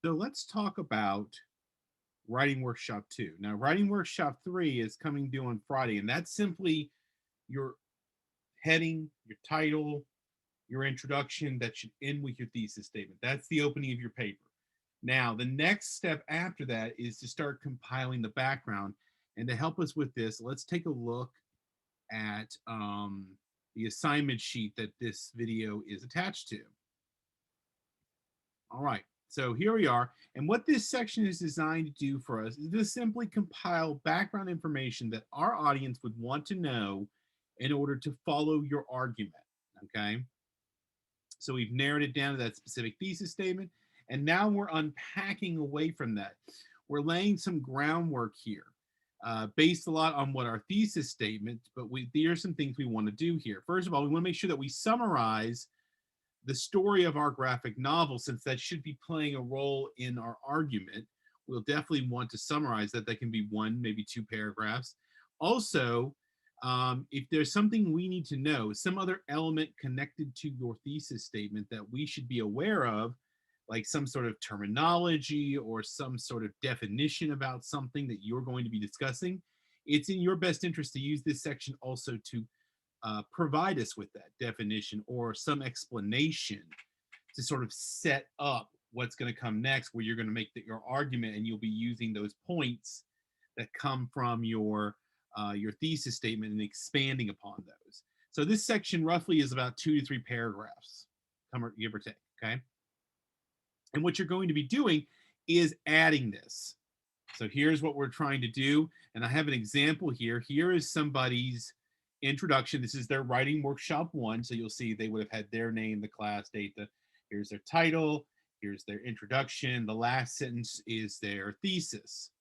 So let's talk about Writing Workshop 2. Now, Writing Workshop 3 is coming due on Friday, and that's simply your heading, your title, your introduction that should end with your thesis statement. That's the opening of your paper. Now, the next step after that is to start compiling the background. And to help us with this, let's take a look at the assignment sheet that this video is attached to. All right, so here we are. And what this section is designed to do for us is to simply compile background information that our audience would want to know in order to follow your argument, okay? So we've narrowed it down to that specific thesis statement, and now we're unpacking away from that. We're laying some groundwork here, based a lot on what our thesis statement, but there are some things we want to do here. First of all, we want to make sure that we summarize the story of our graphic novel, since that should be playing a role in our argument. We'll definitely want to summarize that. That can be one, maybe two paragraphs. Also, if there's something we need to know, some other element connected to your thesis statement that we should be aware of, like some sort of terminology or some sort of definition about something that you're going to be discussing, it's in your best interest to use this section also to provide us with that definition or some explanation to sort of set up what's going to come next, where you're going to make your argument, and you'll be using those points that come from your thesis statement and expanding upon those. So this section roughly is about 2 to 3 paragraphs, give or take, okay? And what you're going to be doing is adding this. So here's what we're trying to do. And I have an example here. Here is somebody's introduction. This is their writing workshop 1. So you'll see they would have had their name, the class date, here's their title, here's their introduction. The last sentence is their thesis.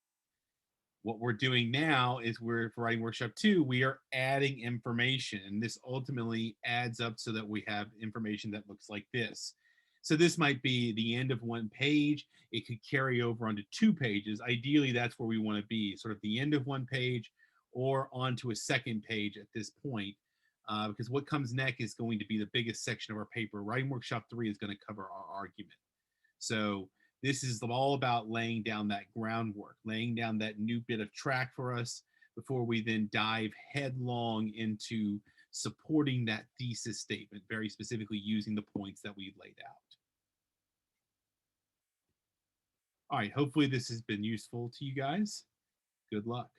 What we're doing now is for writing workshop 2, we are adding information. And this ultimately adds up so that we have information that looks like this. So this might be the end of one page. It could carry over onto 2 pages. Ideally, that's where we want to be, sort of the end of one page or onto a second page at this point, because what comes next is going to be the biggest section of our paper. Writing Workshop 3 is going to cover our argument. So this is all about laying down that groundwork, laying down that new bit of track for us before we then dive headlong into supporting that thesis statement, very specifically using the points that we've laid out. All right, hopefully this has been useful to you guys. Good luck.